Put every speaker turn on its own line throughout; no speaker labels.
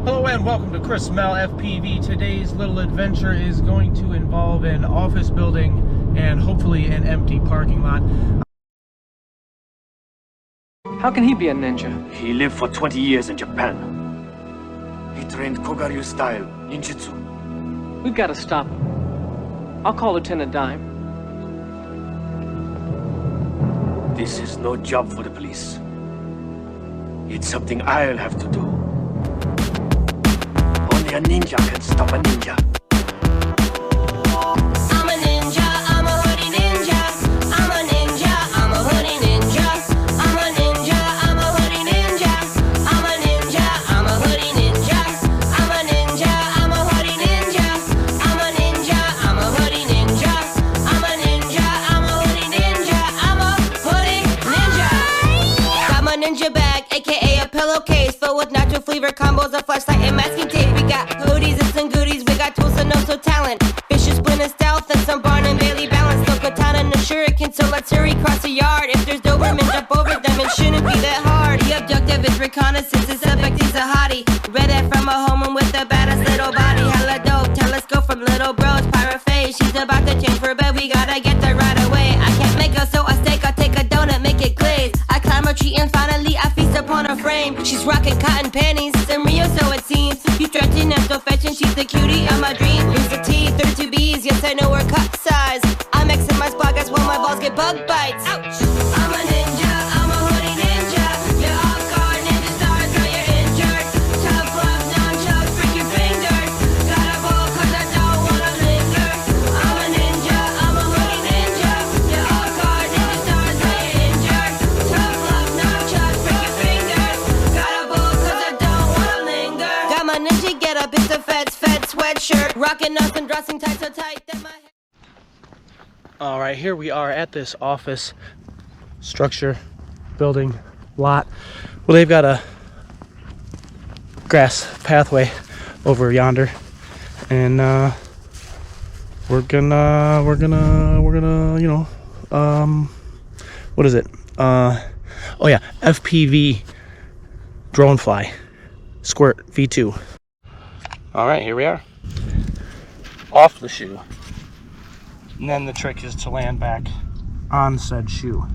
Hello and welcome to Chris Mel FPV. Today's little adventure is going to involve an office building and hopefully an empty parking lot.
How can he be a ninja?
He lived for 20 years in Japan. He trained Kogaryu style ninjutsu.
We've got to stop him. I'll call Lieutenant Dime.
This is no job for the police. It's something I'll have to do. Only a ninja can stop a ninja.
I'm a ninja, I'm a hoodie ninja. I'm a ninja, I'm a hoodie ninja. I'm a ninja, I'm a hoodie ninja. I'm a ninja, I'm a hoodie ninja. I'm a ninja, I'm a hoodie ninja. I'm a ninja, I'm a hoodie ninja. I'm a ninja, I'm a hoodie ninja. I'm a hoodie ninja. Got my ninja bag, aka a pillowcase filled with natural flavor combos of flashlight and masking tape. We got hoodies and some goodies, we got tools and also talent. Vicious blend and stealth and some Barn and Bailey balance. No katana and a shuriken, so let's hurry across the yard. If there's Doberman, jump over them, it shouldn't be that hard. The objective is reconnaissance, the suspect is a hottie. Red hat from a home with the baddest little body. Hella dope, tell us go from little bros, pirate face. She's about to change for bed, we gotta get there right away. I can't make her so a steak, I take a donut, make it glaze. I climb a tree and finally I feast upon her frame. She's rocking cotton panties, some Rio so it seems. You stretching and so fetching, she's the cutie of my dreams. Here's the T, 32 B's, yes I know her cup size. I'm Xing my spot, guess when my balls get bug bites. Ouch! I'm a ninja, I'm a hoodie ninja. You're off guard, ninja stars, now you're injured. Tough love, nunchucks, break your fingers. Gotta roll cause I don't wanna linger. I'm a ninja, I'm a hoodie ninja. You're off guard, ninja stars, now you're injured. Tough love, nunchucks, break your fingers. Gotta roll cause I don't wanna linger. Got my ninja get up, it's a fed sweatshirt. Rocking up and dressing tight so tight that my
All right, here we are at this office structure building lot. Well, they've got a grass pathway over yonder, and we're gonna you know, what is it? Oh yeah, FPV drone fly squirt V2. All right, here we are off the shoe. And then the trick is to land back on said shoe.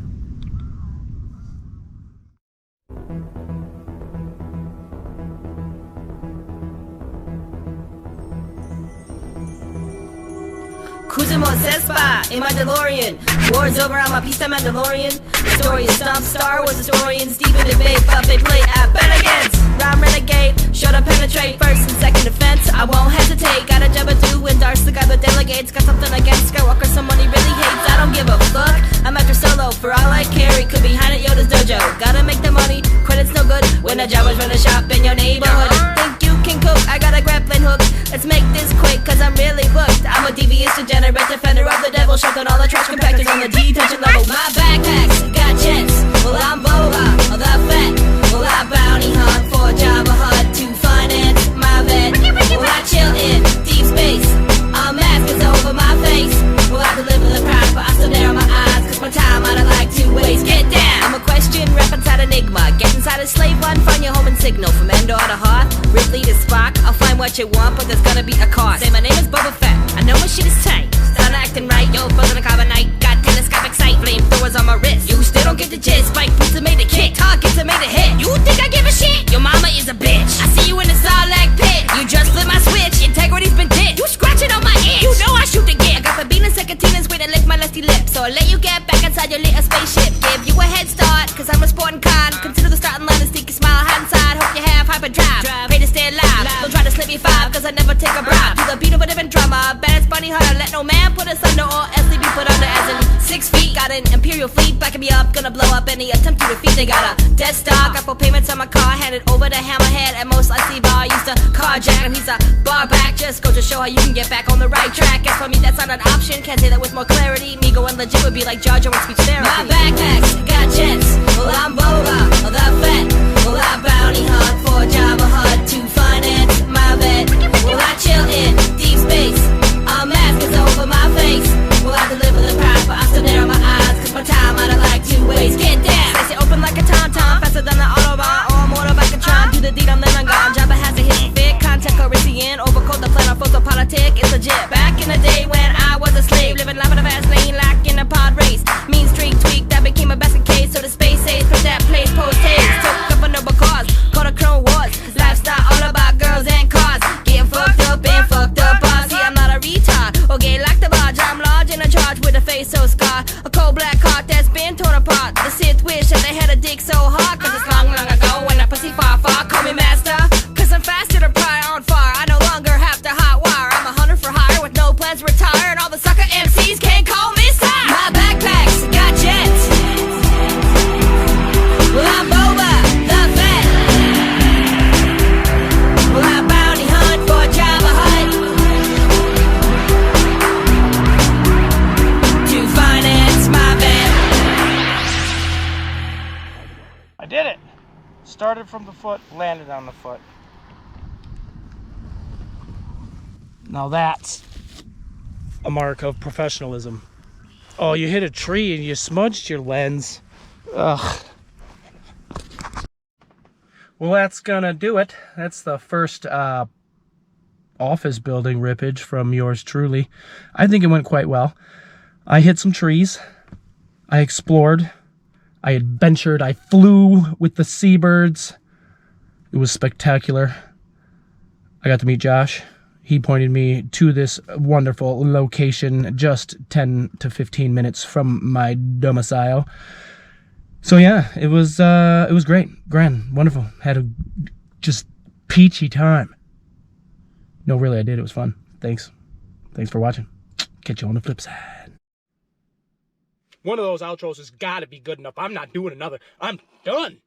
Cruising on Cespa in my DeLorean. War's over, I'm a piece of Mandalorian. The story is Stump Star Wars historians. Deep in debate, but they play at bet against. Rhyme renegade, shut up, penetrate. First and second defense, I won't hesitate. Gotta jump it through and darts the guy that delegates. Got something against Skywalker, someone he really hates. I don't give a fuck, I'm after Solo. For all I carry, could be behind at Yoda's dojo. Gotta make the money, credit's no good when a Jawas run a shop in your neighborhood. Think you can cook, I got a grappling hook. Let's make this quick, cause I'm really booked. I'm a devious degenerate defender of the devil, shoved on all the trash compactors on the detention level. My backpacks got jets, well I'm Boba, the fat. Well I bounty hunt for Java Hut to finance my vet. Well I chill in deep space, a mask is over my face. Well I deliver the prize, but I still narrow my eyes, cause my time I don't like to waste. Get down! I'm a question, rap inside Enigma. Get inside a slave one, find your home and signal. From Endor to Hoth, Ripley to Spock. I'll find what you want, but there's gonna be a cost. Say my name is Boba Fett, I know my shit is tight. Start acting right, yo, buzzing a carbonite. Got telescopic sight, flamethrowers on my wrist. You still don't get the gist, Spike pizza made a kick. Targets made a hit. You think I give a shit? Your mama is a bitch. I see you in the Sarlacc pit. You just flipped my switch, integrity's been ditched. You scratching on my itch. You know I shoot the gift. I got the bean and secatinas with a lick my lusty lips. So I'll let you get back inside your little spaceship. Give you a head start, cause I'm a sporting con. Consider the starting line and sneaky smile, hand side. Hope you have hyperdrive. Pray to stay alive. Don't try to slip me five, cause I never take a bribe. To the beat of a different drama. Baddest bunny hunter, let no man put us under or else they be put under as in 6 feet. Got an imperial fleet backing me up, gonna blow up any attempt to defeat. They got a dead stock, got full payments on my car, handed over to Hammerhead at most I see bar. Used to carjack him, he's a bar back. Just go to show how you can get back on the right track. As for me, that's not an option, can't say that with more clarity. Me going legit would be like Jar Jar with speech therapy. My backpacks got jets, well I'm Boba, the fat. Well I bounty hunt for Java Hut to finance my vet. Well I chill in deep space, a mask is over my face. Well I deliver the prize, but I still narrow my eyes, cause my time I don't like to waste. Get down, slice it open like a tom-tom, faster than the Autobahn or a motorbike and try and do the deed, I'm then I'm gone. Java has to hit 50. tick is legit. Back in the day when I was a slave, living life in a fast lane, like in a pod race. Mean streak tweak that became a basket case, so the space age put that place post haste. Took up a noble cause, called a Clone Wars. Lifestyle all about girls and cars. Getting fucked up and fucked up. See, I'm not a retard or gay like the barge. I'm large and in charge with a face so scarred. A cold black heart that's been torn apart. The Sith wish that they had a dick so hard, cause it's long, long ago when I pussy far, far. Call me master, cause I'm faster to pry on fire. I no longer have to hot wire. I'm a hunter for hire with no plans to retire, and all the sucker MCs can't call me sire. My backpacks got jets. Well, I'm Boba the Vet. Well, I bounty hunt for Jabba Hutt to finance my bet.
I did it. Started from the foot, landed on the foot. Now that's a mark of professionalism. Oh, you hit a tree and you smudged your lens. Ugh. Well, that's gonna do it. That's the first office building rippage from yours truly. I think it went quite well. I hit some trees. I explored. I adventured. I flew with the seabirds. It was spectacular. I got to meet Josh. He pointed me to this wonderful location just 10 to 15 minutes from my domicile. So yeah, it was great, grand, wonderful. Had a just peachy time. No, really, I did. It was fun. Thanks for watching. Catch you on the flip side. One of those outros has got to be good enough. I'm not doing another. I'm done.